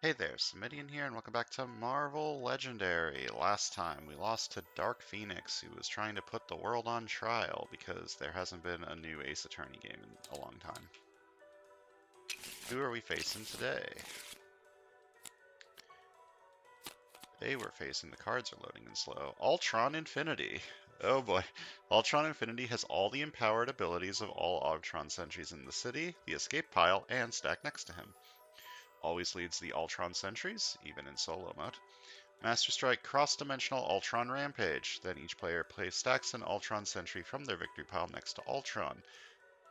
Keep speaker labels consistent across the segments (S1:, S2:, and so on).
S1: Hey there, Samitian here, and welcome back to Marvel Legendary. Last time we lost to Dark Phoenix, who was trying to put the world on trial because there hasn't been a new Ace Attorney game in a long time. Who are we facing today? Today we're facing, the cards are loading in slow, Ultron Infinity. Oh boy. Ultron Infinity has all the empowered abilities of all Ultron sentries in the city, the escape pile, and stacked next to him. Always leads the Ultron sentries, even in solo mode. Master Strike Cross-Dimensional Ultron Rampage. Then each player stacks an Ultron sentry from their victory pile next to Ultron.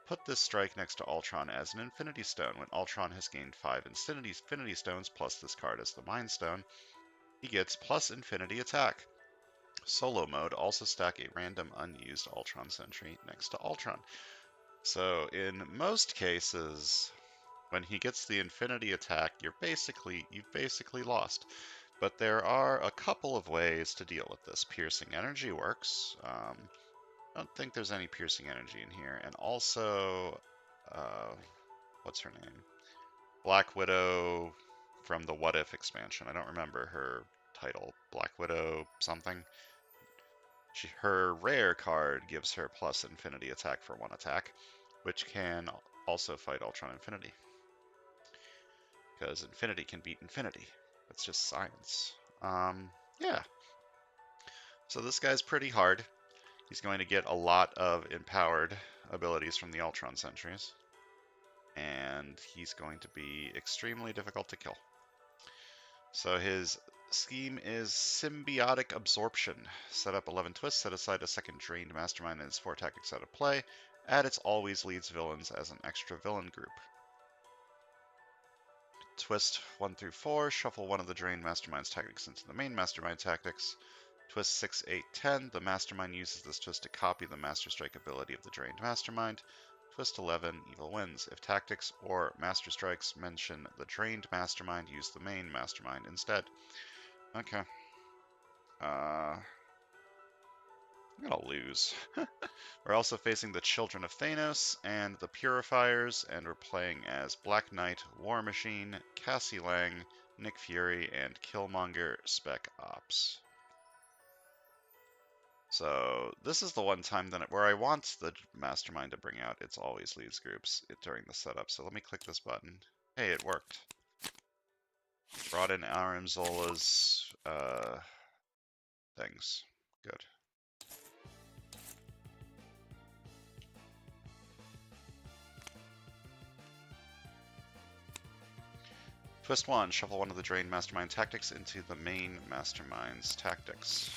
S1: Put this strike next to Ultron as an Infinity Stone. When Ultron has gained 5 Infinity Stones plus this card as the Mind Stone, he gets plus Infinity Attack. Solo mode, also stack a random unused Ultron sentry next to Ultron. So in most cases, when he gets the Infinity Attack, you've basically lost. But there are a couple of ways to deal with this. Piercing Energy works. I don't think there's any Piercing Energy in here. And also, what's her name? Black Widow from the What If expansion. I don't remember her title. Black Widow something. Her rare card gives her plus Infinity Attack for 1 attack, which can also fight Ultron Infinity. Because Infinity can beat Infinity. That's just science. Yeah. So this guy's pretty hard. He's going to get a lot of empowered abilities from the Ultron sentries. And he's going to be extremely difficult to kill. So his scheme is Symbiotic Absorption. Set up 11 twists, set aside a second drained mastermind and its 4 tactics out of play. Add its always leads villains as an extra villain group. Twist 1 through 4, shuffle one of the drained mastermind's tactics into the main mastermind tactics. Twist 6, 8, 10. The mastermind uses this twist to copy the Master Strike ability of the drained mastermind. Twist 11, evil wins. If tactics or master strikes mention the drained mastermind, use the main mastermind instead. Okay. I'm gonna lose. We're also facing the Children of Thanos and the Purifiers, and we're playing as Black Knight, War Machine, Cassie Lang, Nick Fury, and Killmonger Spec Ops. So this is the one time that where I want the mastermind to bring out its always leads groups during the setup. So let me click this button. Hey, it worked. Brought in Aram Zola's things. Good. Twist 1. Shuffle one of the drained mastermind tactics into the main mastermind's tactics.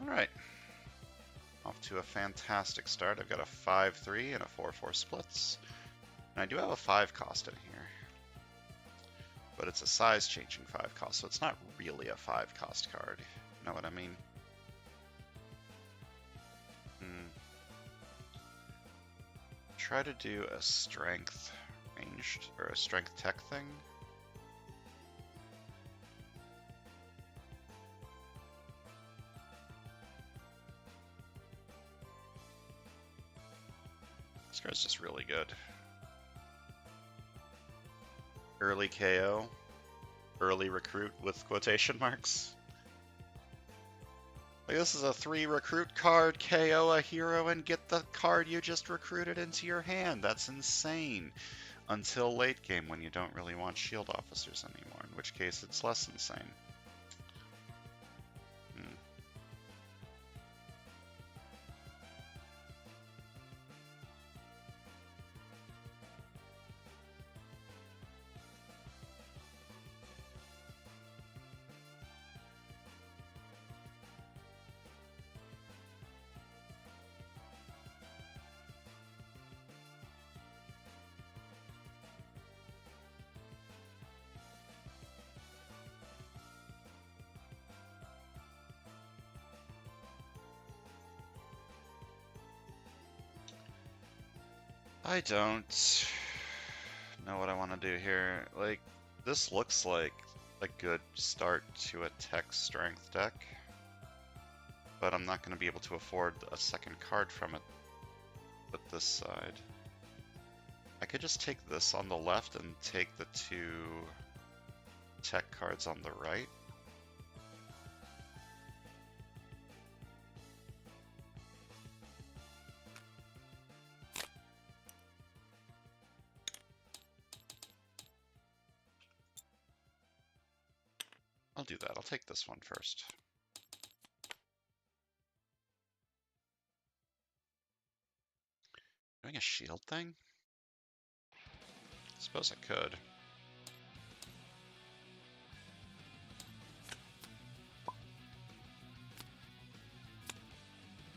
S1: Alright. Off to a fantastic start. I've got a 5-3 and a 4-4 splits. And I do have a 5 cost in here. But it's a size changing 5 cost, so it's not really a 5 cost card. You know what I mean? Try to do a strength ranged, or a strength tech thing. This card's just really good. Early KO. Early recruit with quotation marks. Like, this is a 3 recruit card, KO a hero, and get the card you just recruited into your hand. That's insane. Until late game when you don't really want shield officers anymore, in which case it's less insane. I don't know what I want to do here. Like, this looks like a good start to a tech strength deck, but I'm not going to be able to afford a second card from it with this side. I could just take this on the left and take the 2 tech cards on the right. I'll do that. I'll take this one first. Doing a shield thing? Suppose I could.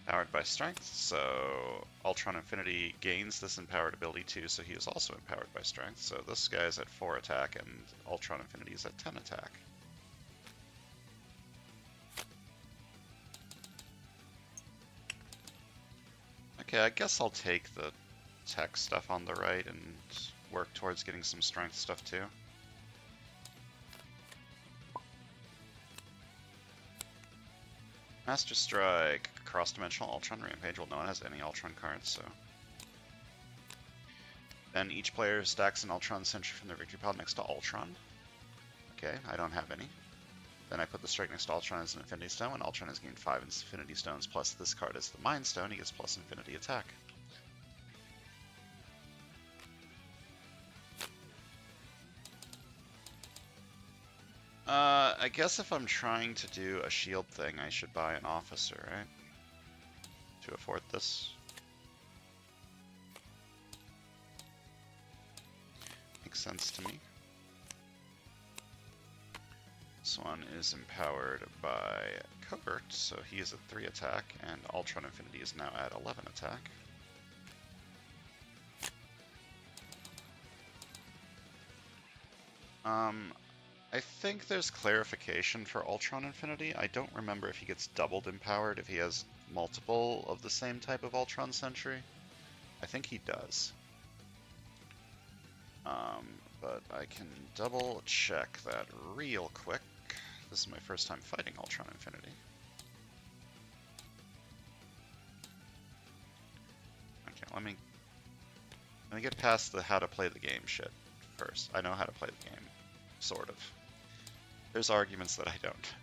S1: Powered by strength, so Ultron Infinity gains this empowered ability too, so he is also empowered by strength. So this guy's at 4 attack and Ultron Infinity is at 10 attack. Okay, I guess I'll take the tech stuff on the right and work towards getting some strength stuff too. Master Strike, cross-dimensional Ultron Rampage. Well, no one has any Ultron cards, so. Then each player stacks an Ultron Sentry from their victory pile next to Ultron. Okay, I don't have any. Then I put the strike next to Ultron as an Infinity Stone. When Ultron has gained 5 Infinity Stones, plus this card is the Mind Stone, he gets plus Infinity Attack. I guess if I'm trying to do a shield thing, I should buy an officer, right? To afford this. Makes sense to me. This one is empowered by Covert, so he is at 3 attack, and Ultron Infinity is now at 11 attack. I think there's clarification for Ultron Infinity. I don't remember if he gets doubled empowered if he has multiple of the same type of Ultron Sentry. I think he does. But I can double check that real quick. This is my first time fighting Ultron Infinity. Okay, let me get past the how to play the game shit first. I know how to play the game, sort of. There's arguments that I don't,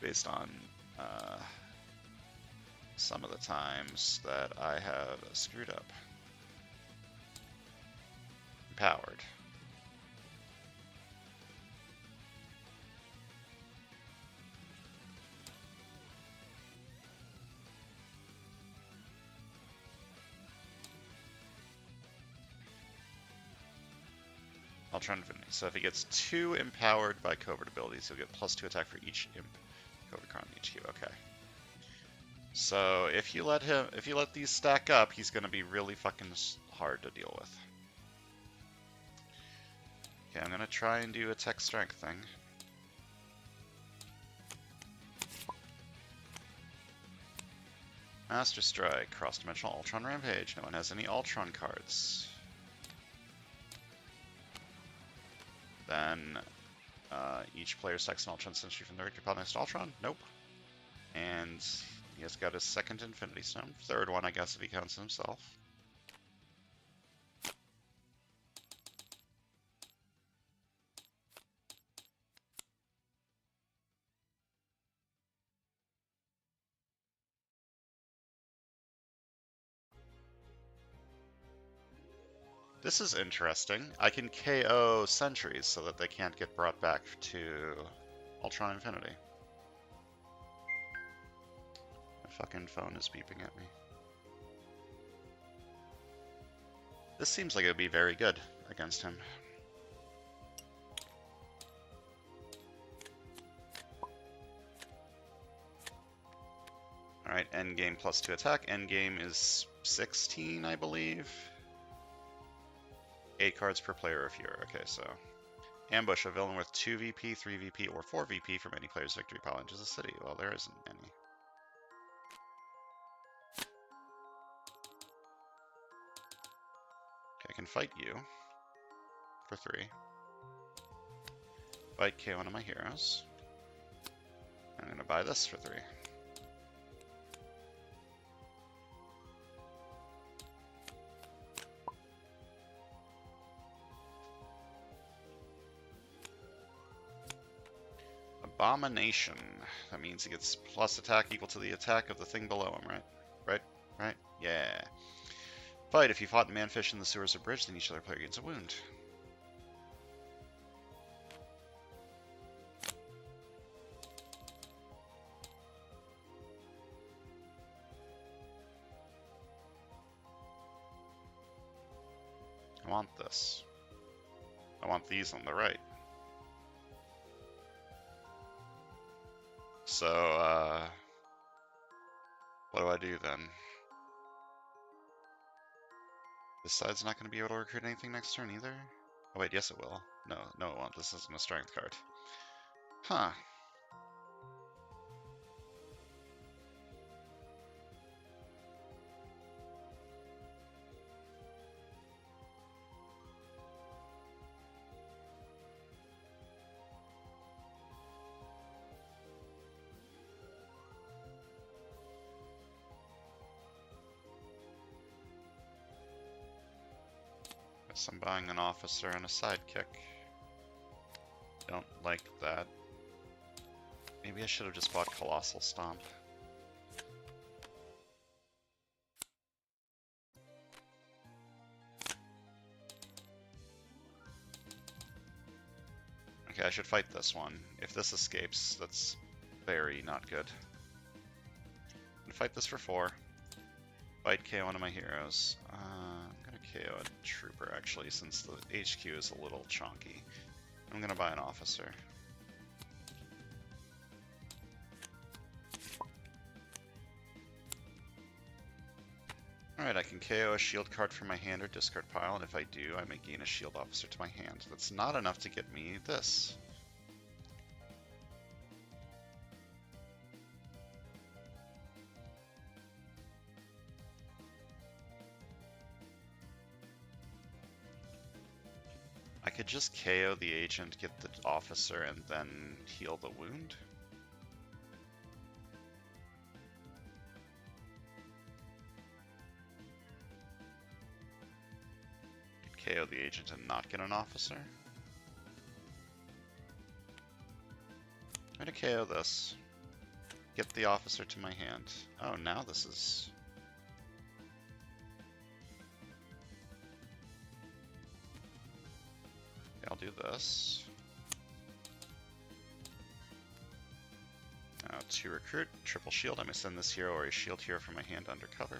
S1: based on some of the times that I have screwed up. Empowered. Ultron Infinity. So if he gets 2 empowered by covert abilities, he'll get +2 attack for each imp covert card in HQ. Okay. So if you let these stack up, he's gonna be really fucking hard to deal with. Okay, I'm gonna try and do a tech strength thing. Master Strike, cross-dimensional Ultron Rampage. No one has any Ultron cards. Then each player stacks an Ultron Sentry from their victory pile next to Ultron. Nope. And he has got his second Infinity Stone. Third one, I guess, if he counts himself. This is interesting. I can KO sentries so that they can't get brought back to Ultron Infinity. My fucking phone is beeping at me. This seems like it would be very good against him. Alright, endgame +2 attack. Endgame is 16, I believe. 8 cards per player if you're... Okay, so... Ambush, a villain with 2 VP, 3 VP, or 4 VP from any player's victory pile enters the city. Well, there isn't any. Okay, I can fight you for 3. Fight K one of my heroes. I'm gonna buy this for 3. Abomination. That means he gets plus attack equal to the attack of the thing below him, right? Right? Yeah. Fight. If you fought manfish in the sewers or bridge, then each other player gains a wound. I want this. I want these on the right. So, what do I do then? This side's not going to be able to recruit anything next turn either? Oh wait, yes it will. No, it won't. This isn't a strength card. Huh. Guess I'm buying an officer and a sidekick. Don't like that. Maybe I should have just bought Colossal Stomp. Okay, I should fight this one. If this escapes, that's very not good. I'm gonna fight this for 4. Fight KO one of my heroes. I'm gonna KO a trooper actually, since the HQ is a little chonky. I'm gonna buy an officer. Alright, I can KO a shield card from my hand or discard pile, and if I do, I may gain a shield officer to my hand. That's not enough to get me this. I could just KO the agent, get the officer, and then heal the wound. KO the agent and not get an officer. I'm gonna KO this. Get the officer to my hand. Oh, now this is... Okay, I'll do this. Now to recruit, triple shield, I may send this hero or a shield hero from my hand undercover.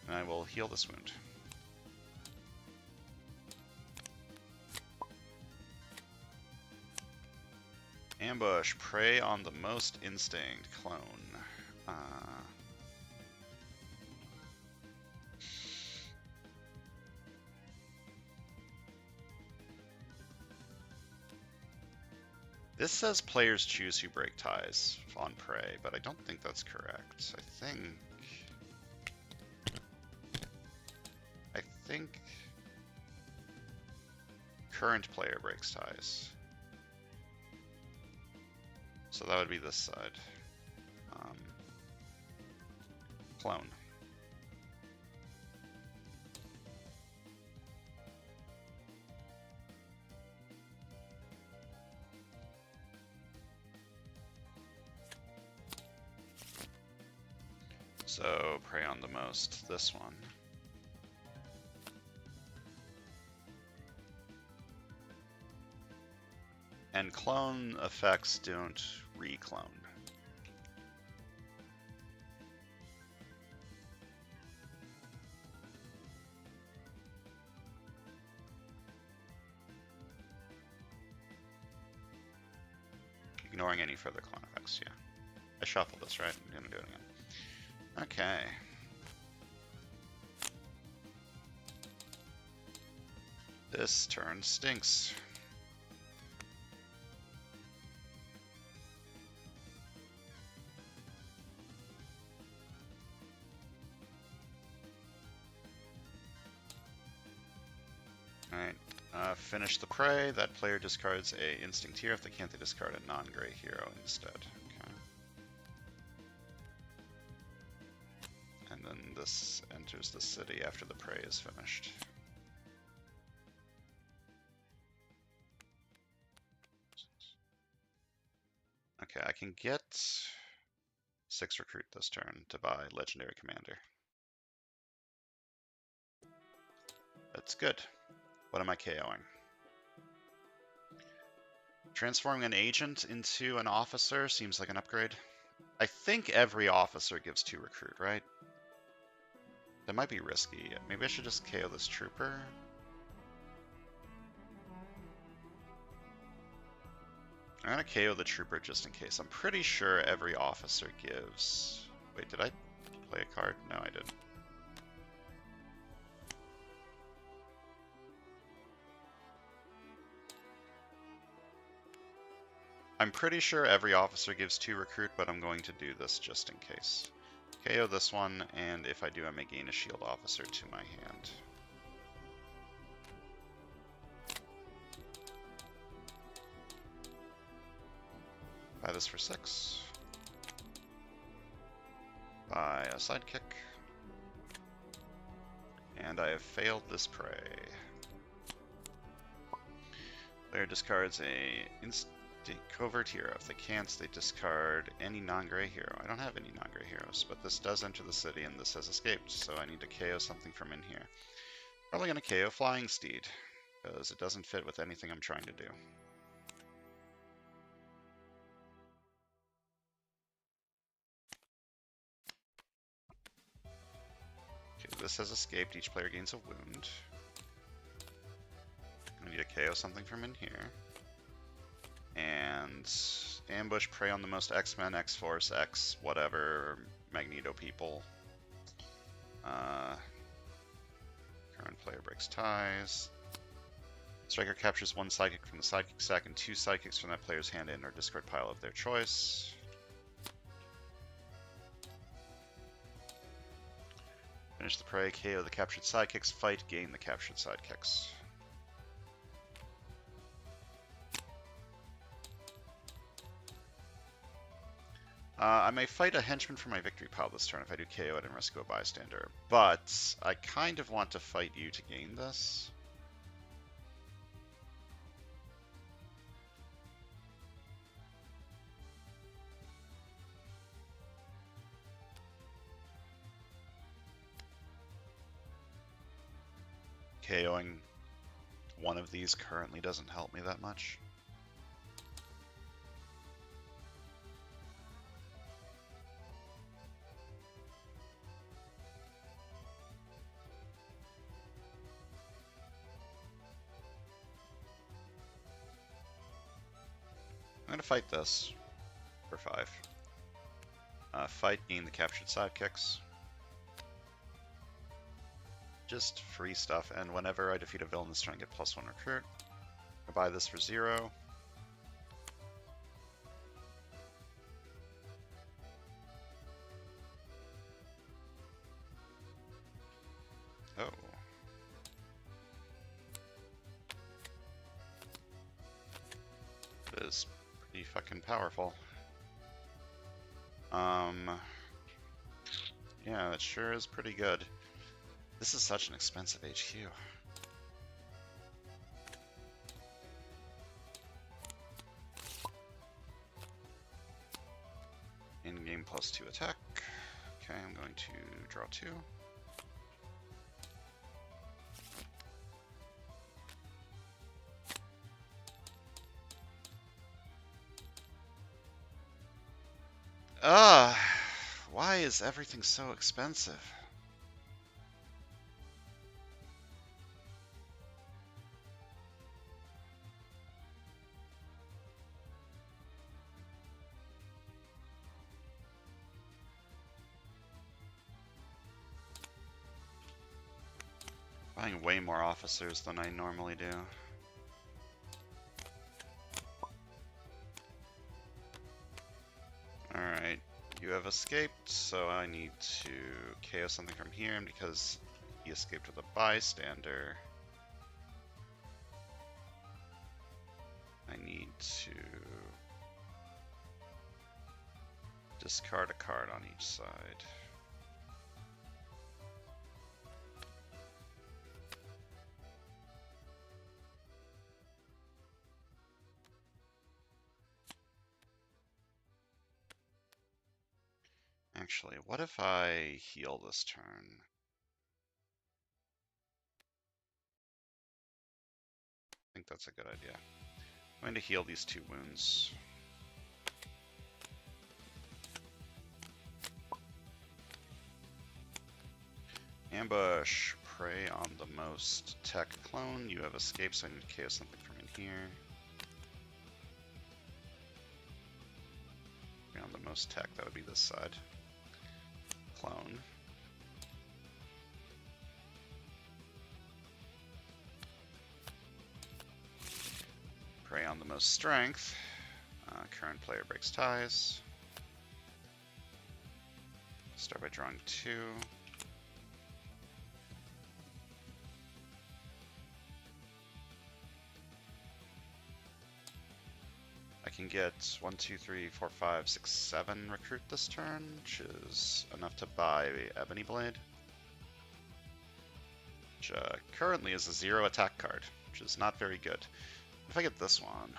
S1: And I will heal this wound. Ambush, prey on the most instinct, clone. This says players choose who break ties on prey, but I don't think that's correct. I think current player breaks ties. So that would be this side. Clone. So prey on the most, this one. And clone effects don't re-clone. Ignoring any further clone effects, yeah. I shuffled this, right? I'm gonna do it again. Okay. This turn stinks. Alright, finish the prey. That player discards a instinct hero. If they can't, they discard a non-gray hero instead. Okay. And then this enters the city after the prey is finished. Okay, I can get 6 recruit this turn to buy Legendary Commander. That's good. What am I KOing? Transforming an agent into an officer seems like an upgrade. I think every officer gives 2 recruit, right? That might be risky. Maybe I should just KO this trooper. I'm gonna KO the trooper just in case. I'm pretty sure every officer gives... Wait, did I play a card? No, I didn't. I'm pretty sure every officer gives 2 recruit, but I'm going to do this just in case. KO this one, and if I do, I may gain a shield officer to my hand. Buy this for 6. Buy a sidekick. And I have failed this prey. Player discards a instant covert hero. If they can't, they discard any non-gray hero. I don't have any non-gray heroes, but this does enter the city and this has escaped, so I need to KO something from in here. Probably going to KO Flying Steed, because it doesn't fit with anything I'm trying to do. Okay, this has escaped. Each player gains a wound. I need to KO something from in here. And ambush, prey on the most X-Men, X-Force, X whatever, Magneto people. Current player breaks ties. Striker captures 1 psychic from the sidekick stack and 2 psychics from that player's hand in or discard pile of their choice. Finish the prey, KO the captured sidekicks, fight, gain the captured sidekicks. I may fight a henchman for my victory pile this turn if I do KO it and rescue a bystander, but I kind of want to fight you to gain this. KOing one of these currently doesn't help me that much. I'm going to fight this for 5. Fight, gain the captured sidekicks. Just free stuff, and whenever I defeat a villain this turn, I get +1 recruit. I buy this for 0. Oh. It is pretty fucking powerful. Yeah, that sure is pretty good. This is such an expensive HQ. In-game +2 attack. Okay, I'm going to draw 2. Why is everything so expensive? Buying way more officers than I normally do. Alright, you have escaped, so I need to KO something from here, and because he escaped with a bystander, I need to discard a card on each side. Actually, what if I heal this turn? I think that's a good idea. I'm going to heal these 2 wounds. Ambush. Prey on the most tech clone. You have escaped, so I need to KO something from in here. Prey on the most tech, that would be this side. Clone. Prey on the most strength. Current player breaks ties. Start by drawing 2. I can get 1, 2, 3, 4, 5, 6, 7 recruit this turn, which is enough to buy Ebony Blade. Which currently is a 0 attack card, which is not very good. If I get this one,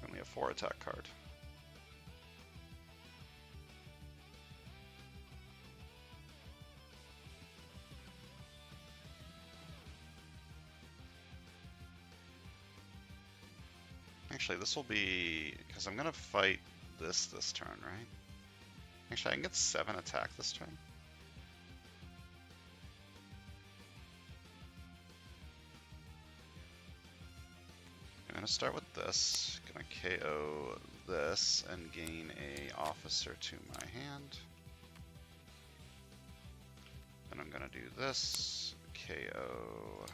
S1: only a 4 attack card. Actually, this will be, because I'm going to fight this turn, right? Actually, I can get 7 attack this turn. I'm going to start with this. Going to KO this and gain a officer to my hand. Then I'm going to do this, KO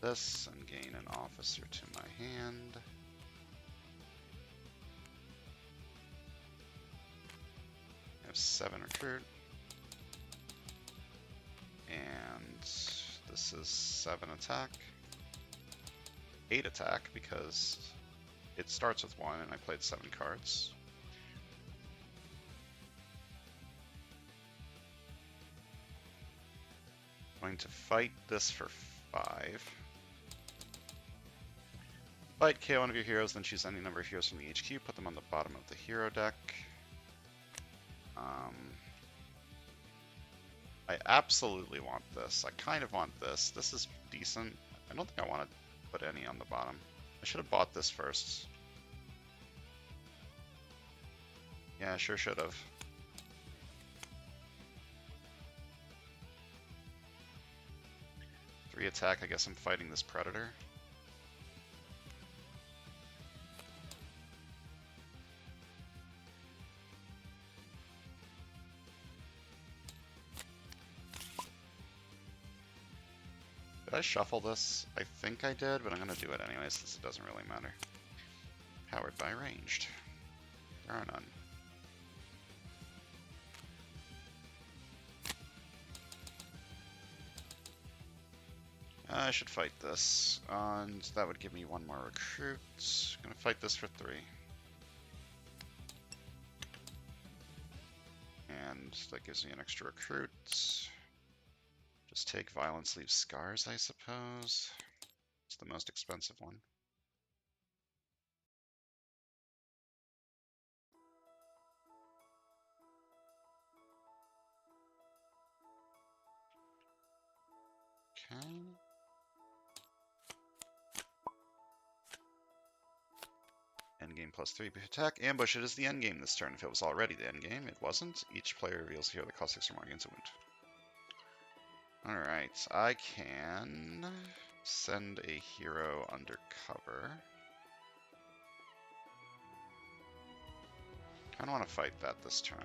S1: this, and gain an officer to my hand. I have 7 recruit. And this is 7 attack. 8 attack because it starts with 1 and I played 7 cards. I'm going to fight this for 5. Fight, KO one of your heroes, then choose any number of heroes from the HQ, put them on the bottom of the hero deck. I absolutely want this. I kind of want this. This is decent. I don't think I want to put any on the bottom. I should have bought this first. Yeah, I sure should have. Three attack, I guess I'm fighting this Predator. Did I shuffle this? I think I did, but I'm going to do it anyways since it doesn't really matter. Powered by ranged. There are none. I should fight this, and that would give me 1 more recruit. I'm going to fight this for 3. And that gives me an extra recruit. Just take violence, leave scars, I suppose. It's the most expensive one. Okay. Endgame plus 3 attack. Ambush, it is the endgame this turn. If it was already the endgame, it wasn't. Each player reveals a hero that costs 6 or more against a wound. Alright, I can send a hero undercover. I don't want to fight that this turn.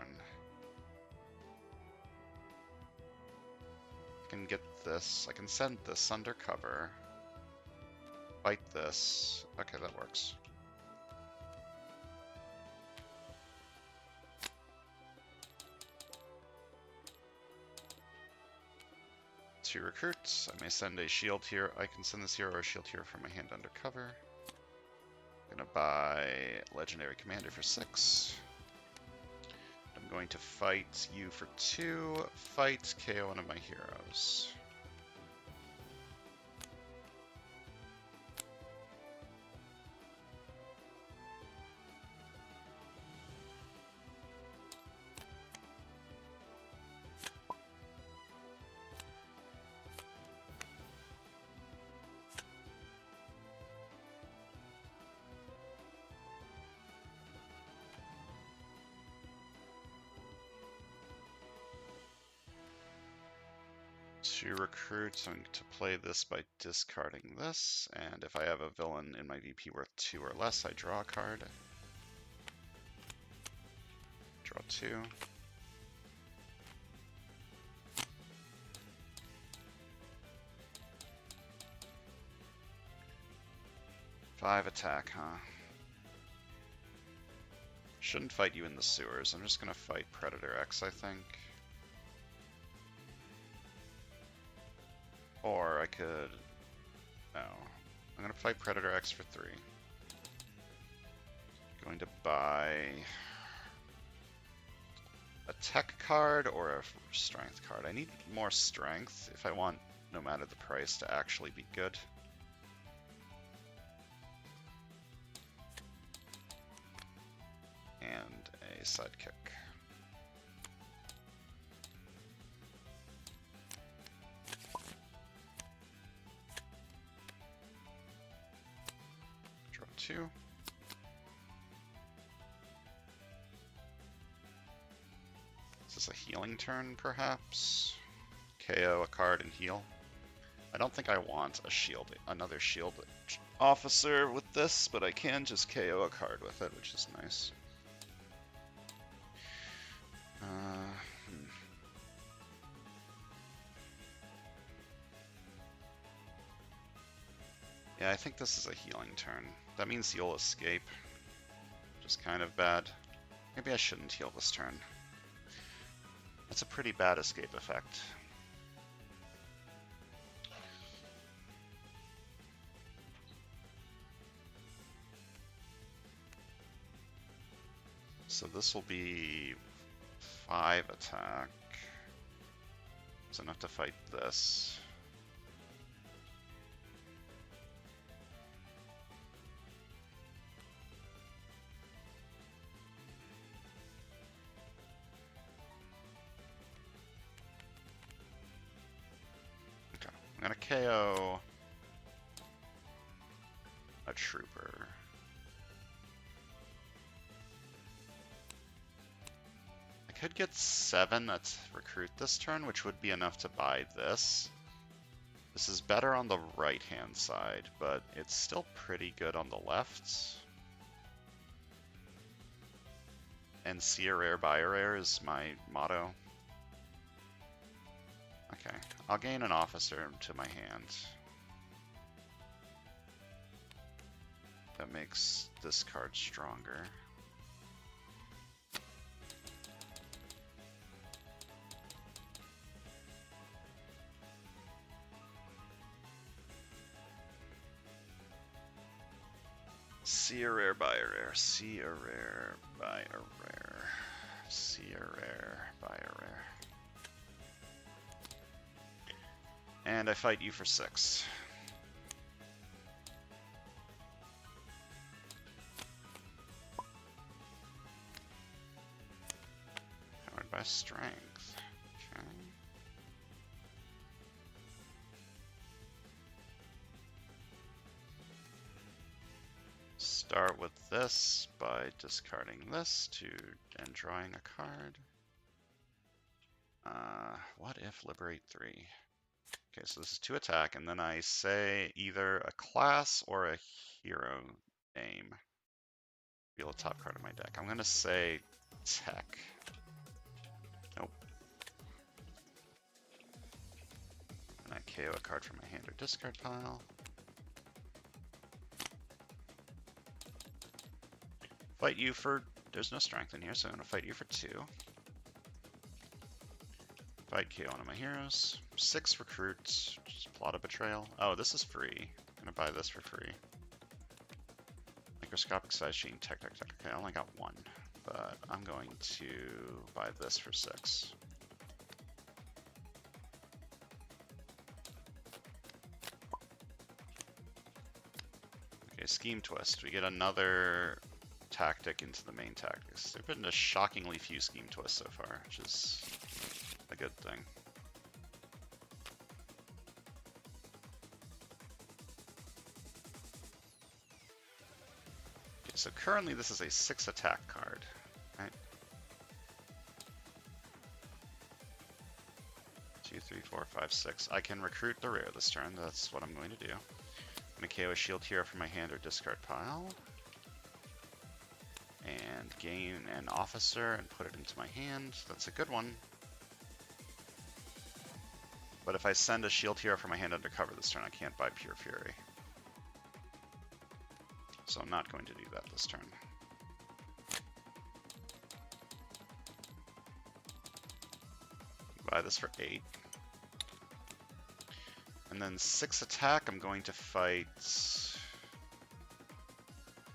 S1: I can get this. I can send this undercover. Fight this. Okay, that works. Two recruits. I may send a shield hero. I can send this hero or a shield hero from my hand undercover. I'm gonna buy Legendary Commander for 6. I'm going to fight you for 2. Fight KO one of my heroes. 2 recruits. I'm going to play this by discarding this, and if I have a villain in my VP worth 2 or less, I draw a card. Draw 2. 5 attack, huh? Shouldn't fight you in the sewers. I'm just gonna fight Predator X, I think. Or I could... No. I'm gonna fight Predator X for 3. Going to buy a tech card or a strength card. I need more strength if I want No Matter the Price to actually be good. And a sidekick. Draw 2. Is this a healing turn, perhaps? KO a card and heal. I don't think I want a shield, another shield officer with this, but I can just KO a card with it, which is nice. Yeah, I think this is a healing turn. That means you'll escape, which is kind of bad. Maybe I shouldn't heal this turn. That's a pretty bad escape effect. So this will be 5 attack. It's enough to fight this. Okay, I'm gonna KO a trooper. I could get 7 at recruit this turn, which would be enough to buy this. This is better on the right-hand side, but it's still pretty good on the left. And see a rare, buy a rare is my motto. Okay, I'll gain an officer to my hand. That makes this card stronger. See a rare, buy a rare. See a rare, buy a rare. See a rare, buy a rare. And I fight you for 6. Powered by strength. Okay. Start with this by discarding this and drawing a card. What if liberate 3? Okay, so this is 2 attack, and then I say either a class or a hero name. Reveal a top card of my deck. I'm gonna say tech. Nope. And I KO a card from my hand or discard pile. Fight you for, there's no strength in here, so I'm gonna fight you for 2. Fight KO one of my heroes. 6 recruits, just plot a betrayal. Oh, this is free. I'm gonna buy this for free. Microscopic size chain, tech. Okay, I only got 1, but I'm going to buy this for 6. Okay, scheme twist. We get another tactic into the main tactics. There have been a shockingly few scheme twists so far, which is a good thing. Okay, so currently this is a 6 attack card, right? 2, 3, 3, 4, 5, 6. I can recruit the rear this turn. That's what I'm going to do. I'm going to KO a shield hero from my hand or discard pile. And gain an officer and put it into my hand. That's a good one. But if I send a shield hero from my hand undercover this turn, I can't buy Pure Fury. So I'm not going to do that this turn. Buy this for 8. And then 6 attack, I'm going to fight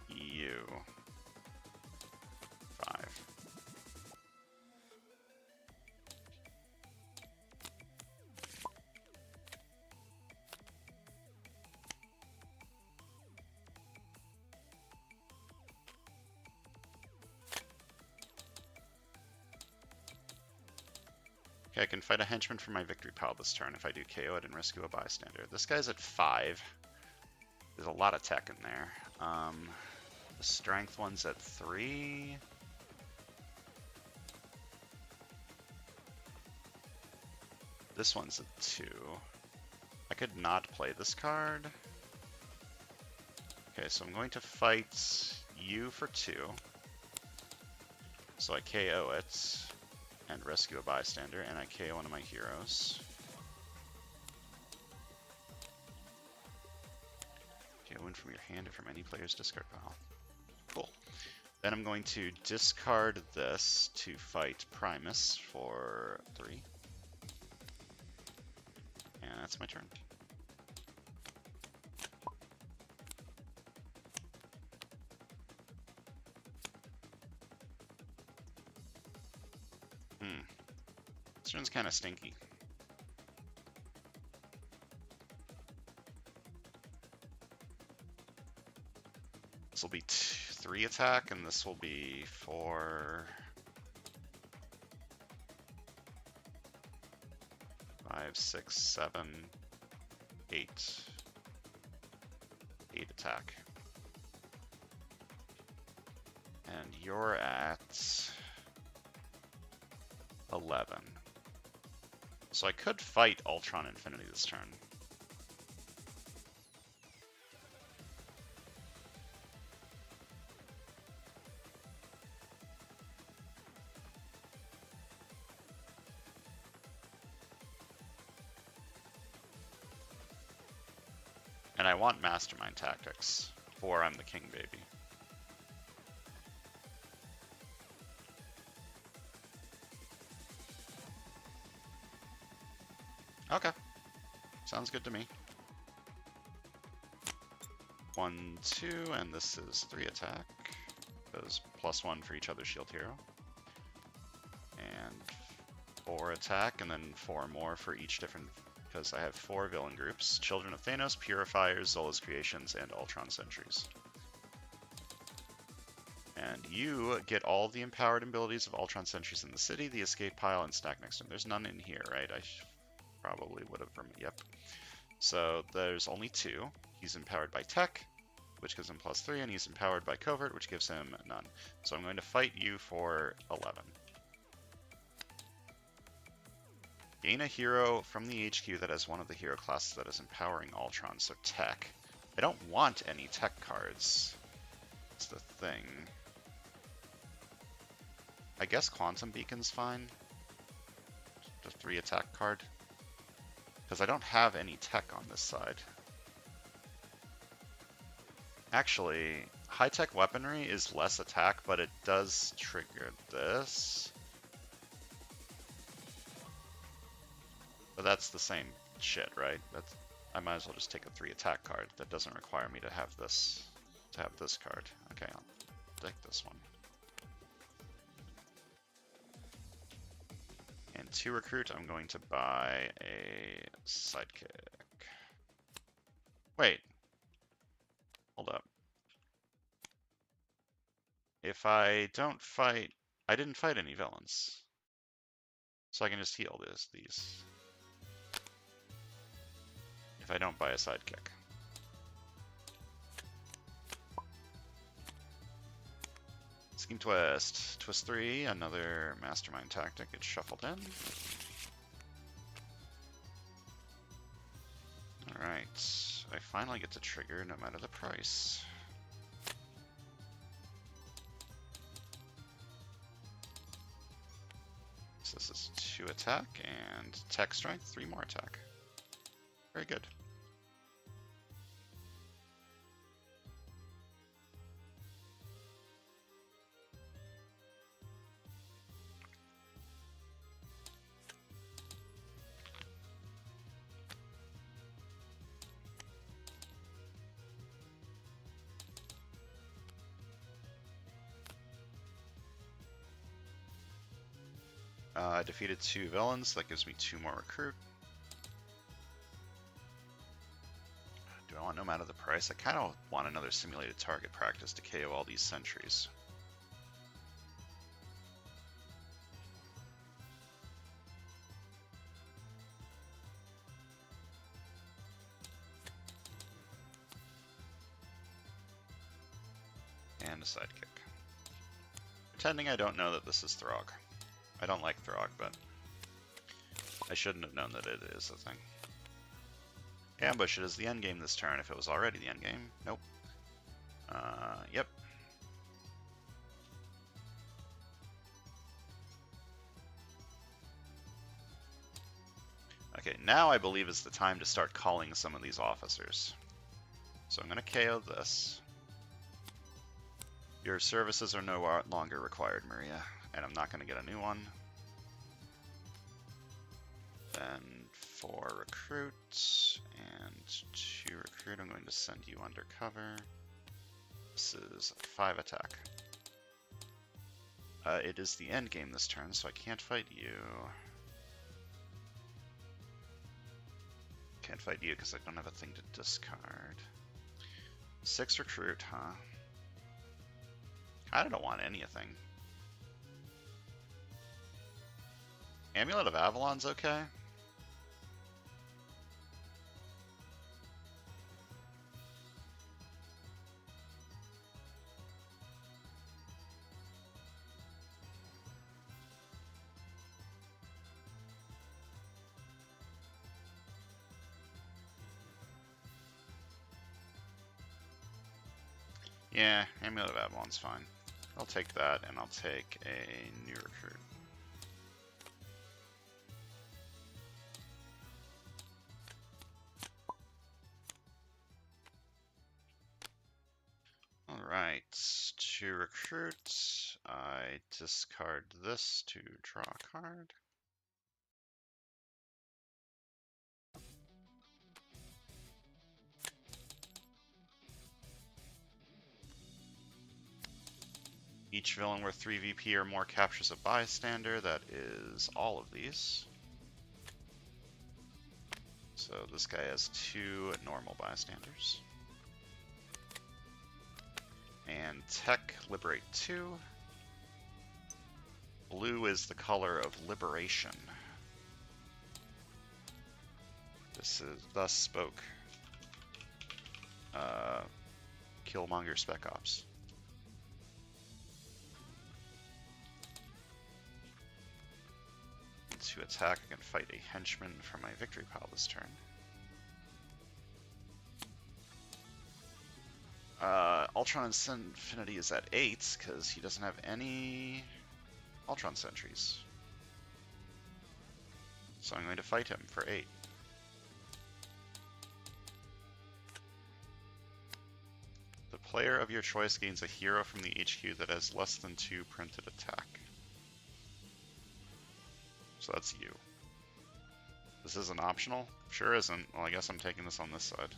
S1: you. 5. Okay, I can fight a henchman for my victory pile this turn if I do KO it and rescue a bystander. This guy's at 5. There's a lot of tech in there. The strength one's at 3. This one's at 2. I could not play this card. Okay, so I'm going to fight you for 2. So I KO it and rescue a bystander, and I KO one of my heroes. Okay, win from your hand or from any player's discard pile. Cool. Then I'm going to discard this to fight Primus for 3. And that's my turn. This one's kind of stinky. This will be 3 attack, and this will be 4, 5, 6, 7, 8. 8 attack. And you're at 11. So I could fight Ultron Infinity this turn. And I want Mastermind Tactics, or I'm the king, baby. Okay. Sounds good to me. 1, 2, and this is 3 attack. Goes +1 for each other shield hero. And 4 attack, and then 4 more for each different, because I have 4 villain groups. Children of Thanos, Purifiers, Zola's Creations, and Ultron Sentries. And you get all the empowered abilities of Ultron Sentries in the city, the escape pile, and stack next to them. There's none in here, right? I probably would have, yep. So there's only 2. He's empowered by tech, which gives him +3, and he's empowered by covert, which gives him none. So I'm going to fight you for 11. Gain a hero from the HQ that has one of the hero classes that is empowering Ultron, so tech. I don't want any tech cards. That's the thing. I guess Quantum Beacon's fine. The 3 attack card. Because I don't have any tech on this side. Actually, high-tech weaponry is less attack, but it does trigger this. But that's the same shit, right? I might as well just take a 3 attack card. That doesn't require me to have this card. Okay, I'll take this one. And to recruit, I'm going to buy a sidekick. Wait. Hold up. If I don't fight... I didn't fight any villains. So I can just heal these. If I don't buy a sidekick. Scheme Twist. Twist 3, another Mastermind Tactic. It's shuffled in. Alright, I finally get to trigger no matter the price. So this is 2 attack and tech strength, 3 more attack. Very good. I defeated 2 villains, that gives me 2 more recruit. Do I want no matter the price? I kind of want another simulated target practice to KO all these sentries. And a sidekick. Pretending I don't know that this is Throg. I don't like Throg, but I shouldn't have known that it is a thing. Ambush, it is the endgame this turn. If it was already the endgame, nope. Yep. Okay, now I believe is the time to start calling some of these officers. So I'm going to KO this. Your services are no longer required, Maria, and I'm not going to get a new one. Then 4 recruits and 2 recruit. I'm going to send you undercover. This is 5 attack. It is the end game this turn, so I can't fight you. Can't fight you because I don't have a thing to discard. 6 recruit, huh? I don't want anything. Amulet of Avalon's okay. Yeah, Amulet of Avalon's fine. I'll take that, and I'll take a new recruit. Alright, 2 recruits. I discard this to draw a card. Each villain worth 3 VP or more captures a bystander. That is all of these. So this guy has 2 normal bystanders. And tech, liberate 2. Blue is the color of liberation. This is thus spoke Killmonger Spec Ops. To attack, I can fight a henchman from my victory pile this turn. Ultron Infinity is at 8 because he doesn't have any Ultron sentries. So I'm going to fight him for 8. The player of your choice gains a hero from the HQ that has less than 2 printed attack. So that's you. This isn't optional? Sure isn't. Well, I guess I'm taking this on this side.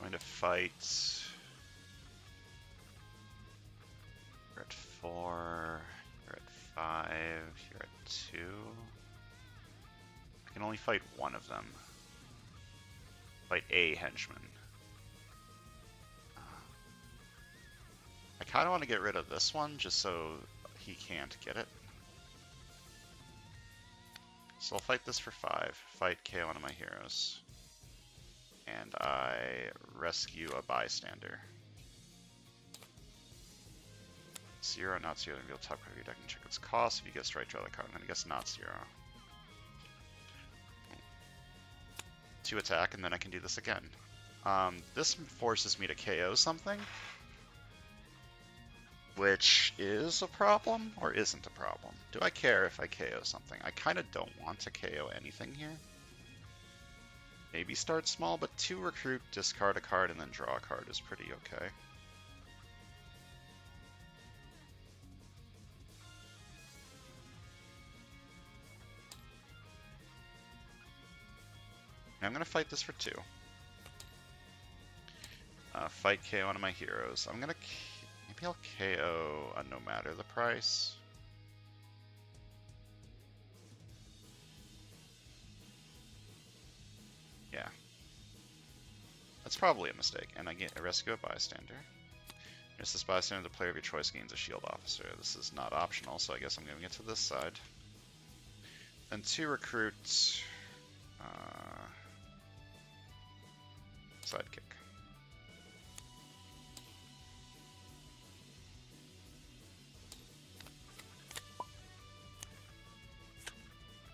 S1: Going to fight. You're at 4. You're at 5. You're at 2. I can only fight one of them. Fight a henchman. I kind of want to get rid of this one just so he can't get it. So I'll fight this for 5. Fight KO one of my heroes. and I rescue a bystander. 0, not 0, then reveal top card of your deck and check its cost. If you get strike, draw the card, and then I guess not 0. 2 attack, and then I can do this again. This forces me to KO something, which is a problem, or isn't a problem. Do I care if I KO something? I kind of don't want to KO anything here. Maybe start small, but 2 recruit, discard a card, and then draw a card is pretty okay. I'm going to fight this for 2. Fight KO one of my heroes. I'm going to... Maybe I'll KO no matter the price. Yeah. That's probably a mistake. And I rescue a bystander. Miss this bystander, the player of your choice gains a shield officer. This is not optional, so I guess I'm giving it to this side. Then 2 recruits. Sidekick.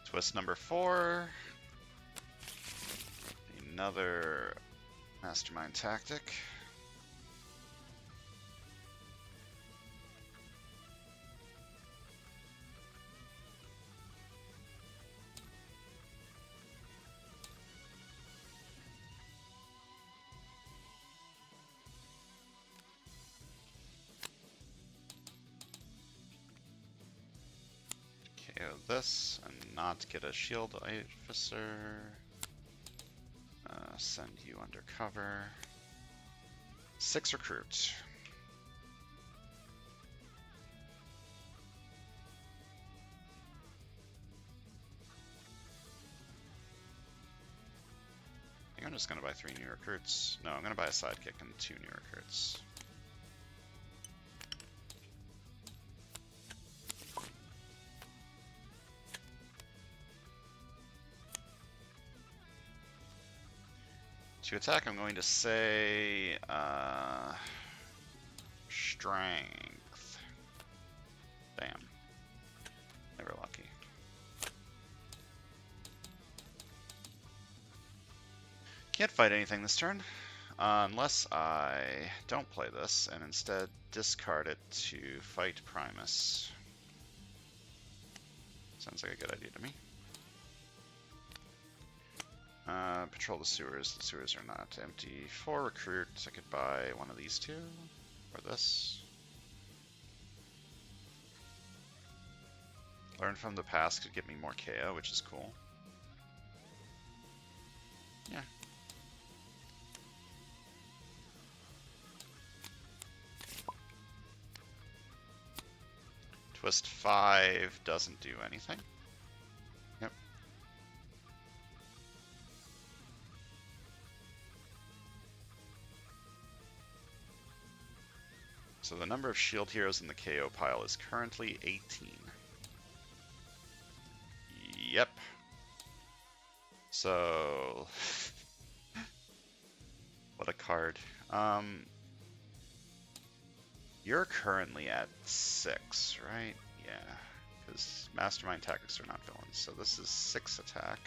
S1: Twist number 4. Another mastermind tactic. KO this and not get a shield officer. Send you undercover. 6 recruits. I think I'm just going to buy 3 new recruits. No, I'm going to buy a sidekick and 2 new recruits. To attack, I'm going to say strength. Damn. Never lucky. Can't fight anything this turn, unless I don't play this and instead discard it to fight Primus. Sounds like a good idea to me. Patrol the sewers. The sewers are not empty. 4 recruits. I could buy one of these 2. Or this. Learn from the past could get me more KO, which is cool. Yeah. Twist 5 doesn't do anything. Yep. So the number of shield heroes in the KO pile is currently 18. Yep. So... what a card. You're currently at 6, right? Yeah. Because Mastermind Tactics are not villains. So this is 6 attack.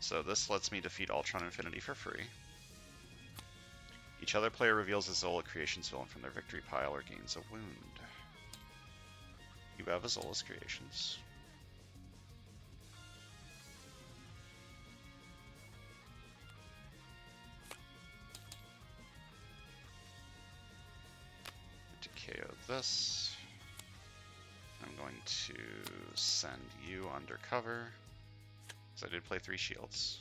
S1: So this lets me defeat Ultron Infinity for free. Each other player reveals a Zola Creations villain from their victory pile or gains a wound. You have a Zola's Creations. To KO this. I'm going to send you undercover. I did play 3 shields.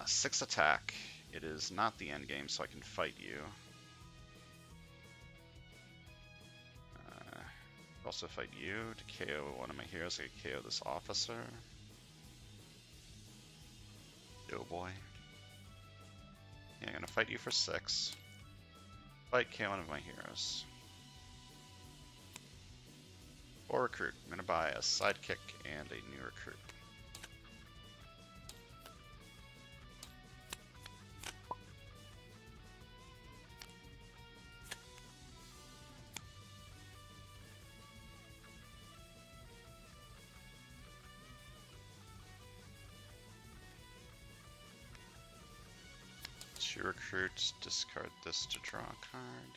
S1: 6 attack. It is not the end game, so I can fight you. Also fight you to KO one of my heroes. I can KO this officer. Yo boy. Yeah, I'm gonna fight you for 6. Fight KO one of my heroes. Or recruit. I'm gonna buy a sidekick and a new recruit. Two recruits, discard this to draw a card.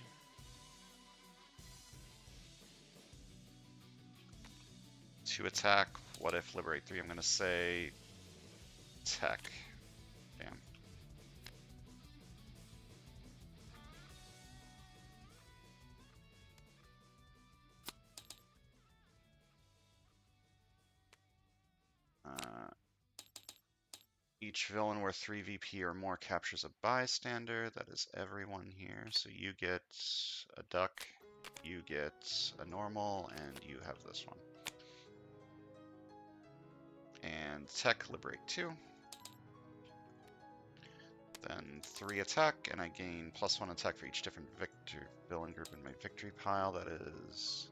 S1: To attack, what if liberate 3? I'm gonna say tech. Damn. Each villain worth 3 VP or more captures a bystander. That is everyone here. So you get a duck, you get a normal, and you have this one. And tech, liberate 2. Then 3 attack, and I gain +1 attack for each different villain group in my victory pile. That is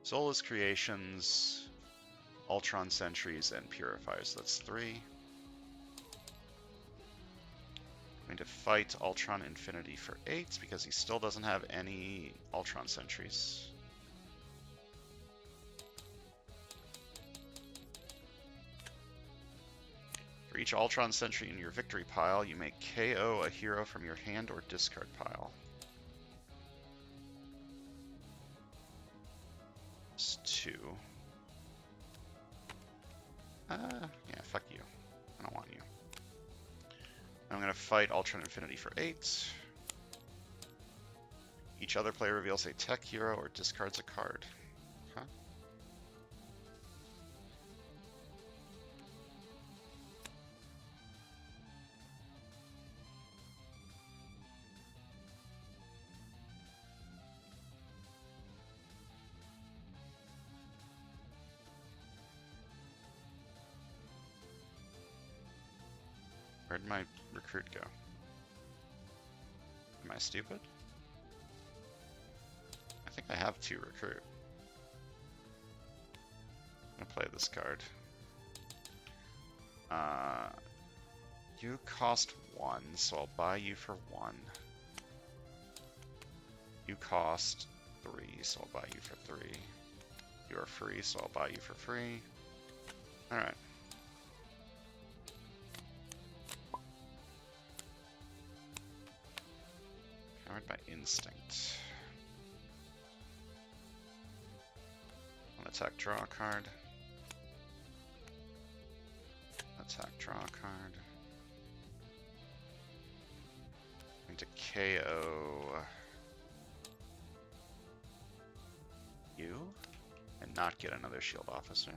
S1: Soulless Creations, Ultron Sentries, and Purifiers. So that's 3. I'm going to fight Ultron Infinity for 8 because he still doesn't have any Ultron Sentries. For each Ultron Sentry in your victory pile, you may KO a hero from your hand or discard pile. It's 2. Yeah, fuck you. I don't want you. I'm going to fight Ultron Infinity for 8. Each other player reveals a tech hero or discards a card. Huh? Where'd my recruit go? Am I stupid? I think I have 2 recruit. I'm gonna play this card. You cost 1, so I'll buy you for 1. You cost 3, so I'll buy you for 3. You are free, so I'll buy you for free. Alright. Powered by Instinct. Attack, draw a card. Attack, draw a card. I'm going to KO you and not get another shield officer.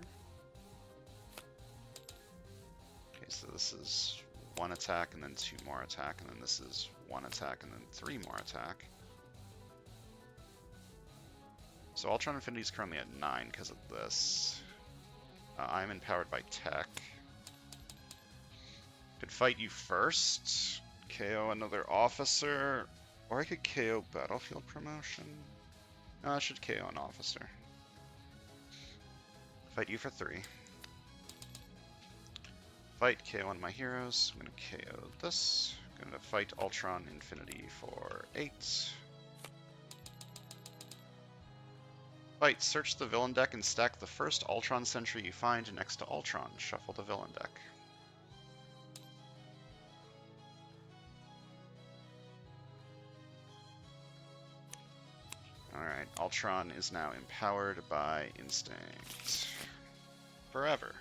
S1: Okay, so this is 1 attack and then 2 more attack, and then this is 1 attack and then 3 more attack. So Ultron Infinity is currently at 9 because of this. I'm empowered by tech. Could fight you first, KO another officer, or I could KO battlefield promotion. No, I should KO an officer. Fight you for 3. Fight KO one of my heroes. I'm going to KO this. I'm going to fight Ultron Infinity for 8. Fight, search the villain deck and stack the first Ultron Sentry you find next to Ultron. Shuffle the villain deck. Alright, Ultron is now empowered by Instinct. Forever.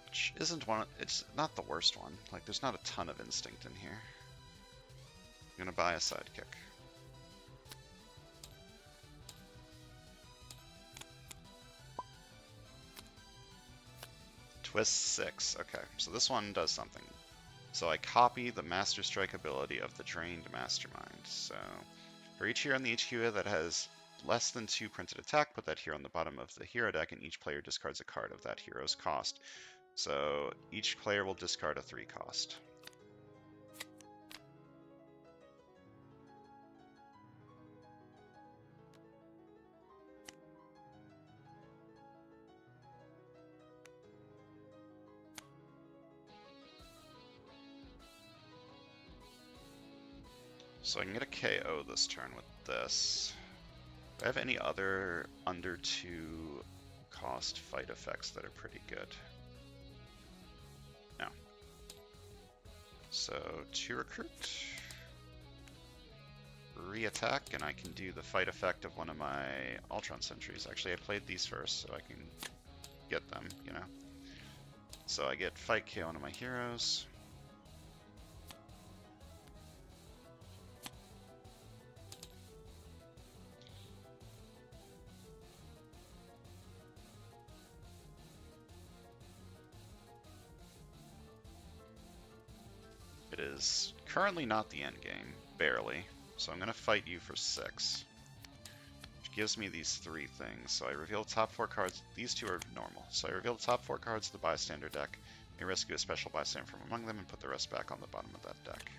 S1: Which isn't one, it's not the worst one. Like, there's not a ton of Instinct in here. I'm gonna buy a sidekick. Twist 6. Okay, so this one does something. So I copy the Master Strike ability of the Drained Mastermind. So for each hero in the HQ that has less than 2 printed attack, put that hero on the bottom of the hero deck, and each player discards a card of that hero's cost. So each player will discard a 3 cost. So I can get a KO this turn with this. Do I have any other under 2 cost fight effects that are pretty good? No. So 2 recruit, re-attack, and I can do the fight effect of one of my Ultron sentries. Actually, I played these first so I can get them, you know. So I get fight KO one of my heroes. It is currently not the end game, barely. So I'm going to fight you for 6. Which gives me these 3 things. So I reveal the top 4 cards. These 2 are normal. So I reveal the top 4 cards of the bystander deck. I rescue a special bystander from among them and put the rest back on the bottom of that deck.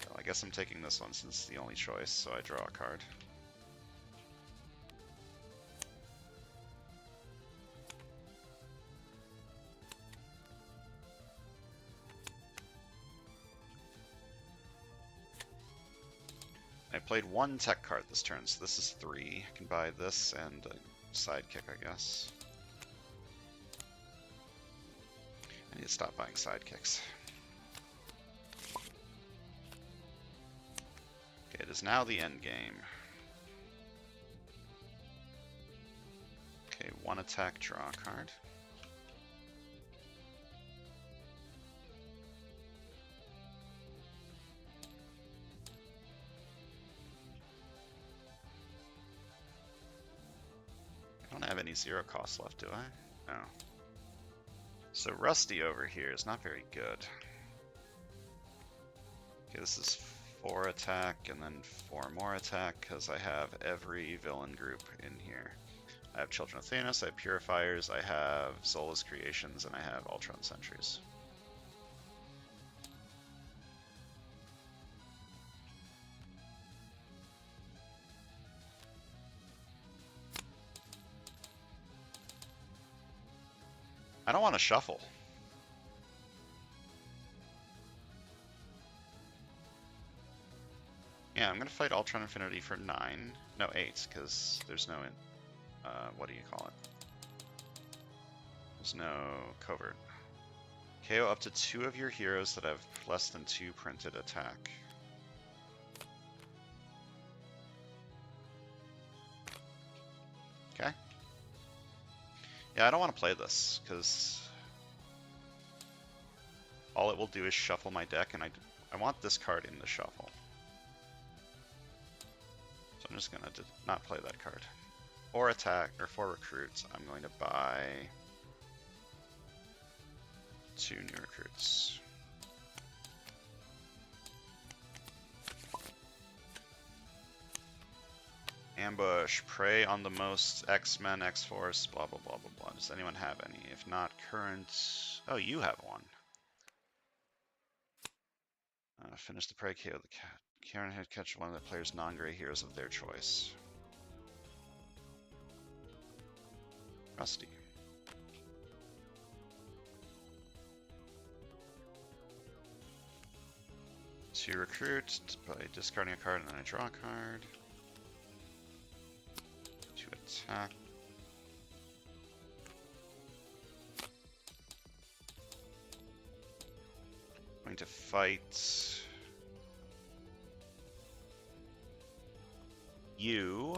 S1: So I guess I'm taking this one since it's the only choice, so I draw a card. I played 1 tech card this turn, so this is 3. I can buy this and a sidekick, I guess. I need to stop buying sidekicks. Okay, it is now the end game. Okay, 1 attack, draw a card. I don't have any 0 cost left, do I? No. So Rusty over here is not very good. Okay, this is 4 attack and then 4 more attack because I have every villain group in here. I have Children of Thanos, I have Purifiers, I have Zola's Creations, and I have Ultron Sentries. I don't want to shuffle. Yeah, I'm going to fight Ultron Infinity for 9. No, 8, because there's no, what do you call it? There's no covert. KO up to 2 of your heroes that have less than 2 printed attack. Okay. Yeah, I don't want to play this, because all it will do is shuffle my deck, and I want this card in the shuffle. So I'm just going to not play that card. 4 attack, or 4 recruits, I'm going to buy 2 new recruits. Ambush, prey on the most X-Men, X-Force, blah blah blah blah blah. Does anyone have any? If not, current... Oh, you have one. Finish the prey, KO the cat. Karen had catch one of the player's non-gray heroes of their choice. Rusty. So you recruit by discarding a card and then I draw a card. To attack. Going to fight you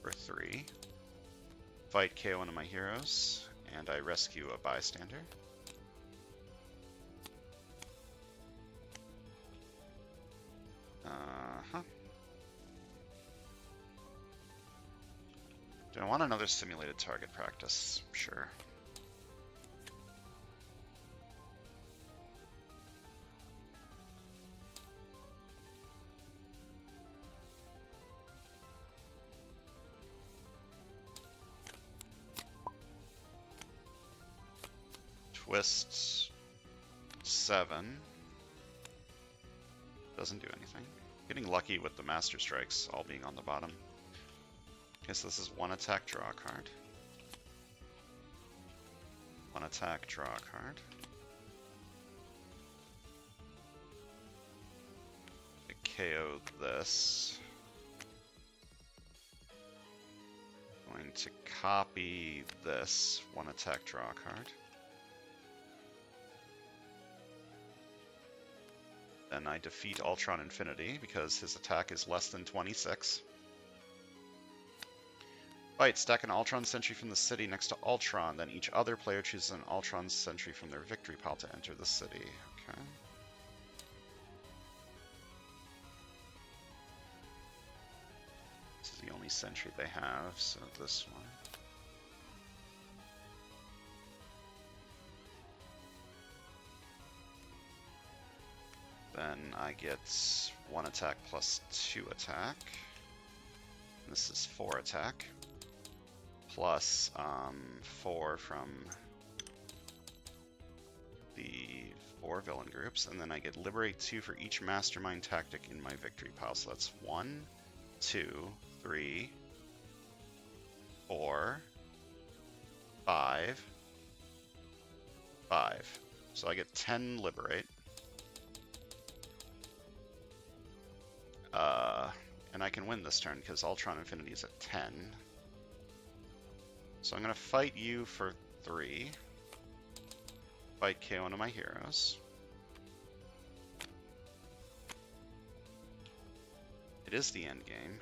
S1: for 3. Fight KO one of my heroes, and I rescue a bystander. Do I want another simulated target practice? Sure. Twist 7. Doesn't do anything. Getting lucky with the Master Strikes all being on the bottom. Okay, so this is 1 attack, draw a card. 1 attack, draw a card. KO this. Going to copy this. 1 attack, draw a card. Then I defeat Ultron Infinity because his attack is less than 26. Fight, stack an Ultron sentry from the city next to Ultron, then each other player chooses an Ultron sentry from their victory pile to enter the city. Okay. This is the only sentry they have, so this one. Then I get 1 attack plus 2 attack. This is 4 attack. Plus 4 from the 4 villain groups. And then I get Liberate 2 for each Mastermind tactic in my victory pile. So that's 1, 2, 3, 4, 5, 5. So I get 10 Liberate. And I can win this turn because Ultron Infinity is at 10. So I'm going to fight you for 3. Fight KO one of my heroes. It is the end game.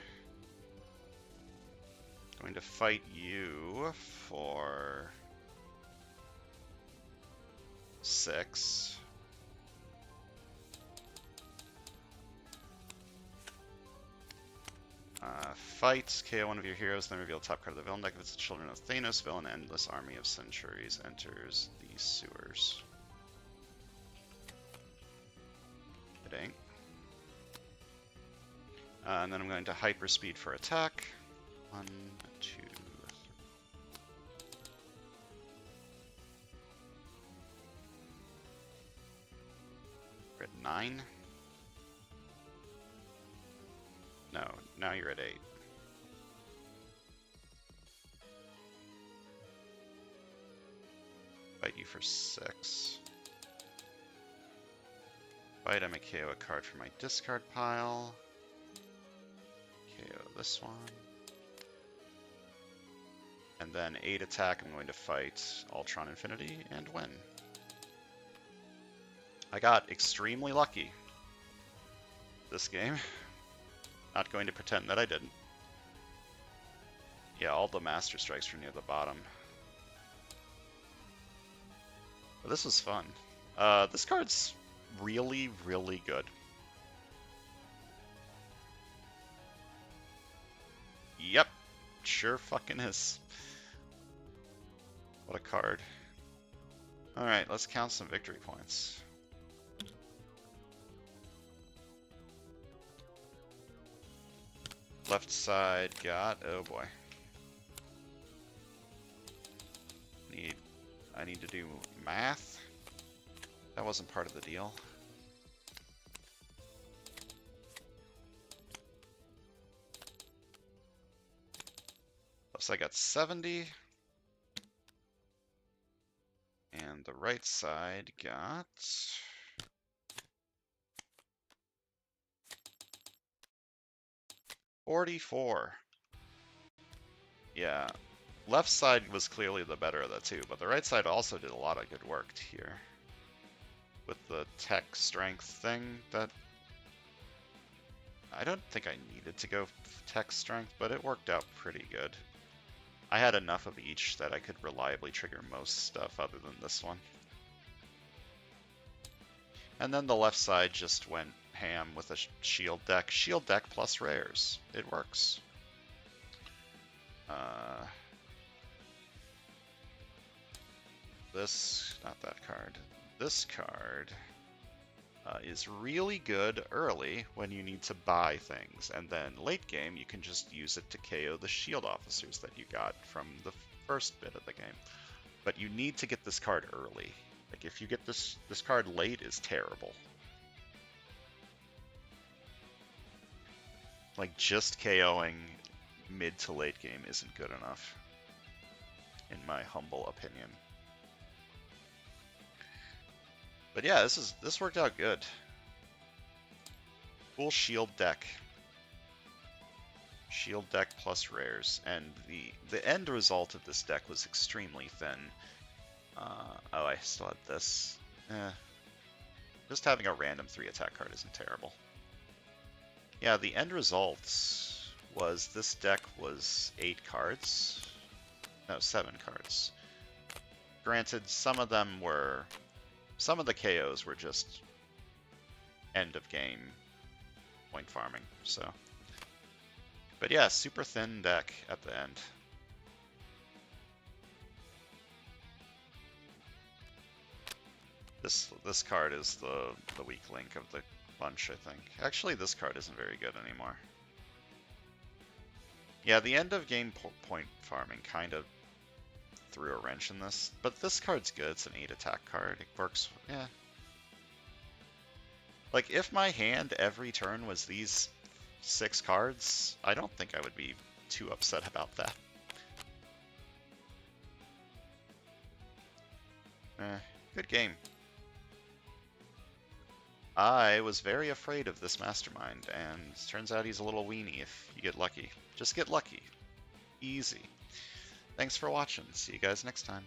S1: Going to fight you for 6. Fight, KO one of your heroes, then reveal top card of the villain deck. If it's the Children of Thanos villain, endless army of centuries enters the sewers. It ain't. And then I'm going to hyperspeed for attack. 1, 2, 3. We're at 9. No, now you're at 8. Fight you for 6. Fight, I may KO a card from my discard pile. KO this one. And then 8 attack, I'm going to fight Ultron Infinity and win. I got extremely lucky this game. Not going to pretend that I didn't. Yeah, all the Master Strikes were near the bottom. But this was fun. This card's really, really good. Yep, sure fucking is. What a card. Alright, let's count some victory points. Left side got, oh boy. I need to do math. That wasn't part of the deal. Left side got 70. And the right side got 44. Yeah, left side was clearly the better of the two, but the right side also did a lot of good work here. With the tech strength thing that... I don't think I needed to go tech strength, but it worked out pretty good. I had enough of each that I could reliably trigger most stuff other than this one. And then the left side just went ham with a shield deck. Shield deck plus rares. It works. Not that card. This card is really good early when you need to buy things, and then late game you can just use it to KO the shield officers that you got from the first bit of the game. But you need to get this card early. Like, if you get this card late is terrible. Like, just KOing mid to late game isn't good enough, in my humble opinion. But yeah, this worked out good. Full shield deck. Shield deck plus rares, and the end result of this deck was extremely thin. Oh, I still had this. Just having a random 3 attack card isn't terrible. Yeah, the end results was this deck was 8 cards. No, 7 cards. Granted, some of the KOs were just end of game point farming, so. But yeah, super thin deck at the end. This card is the weak link of the bunch, I think. Actually, this card isn't very good anymore. Yeah, the end of game point farming kind of threw a wrench in this, but this card's good. It's an 8 attack card. It works, yeah. Like, if my hand every turn was these 6 cards, I don't think I would be too upset about that. Good game. I was very afraid of this mastermind, and it turns out he's a little weenie if you get lucky. Just get lucky. Easy. Thanks for watching. See you guys next time.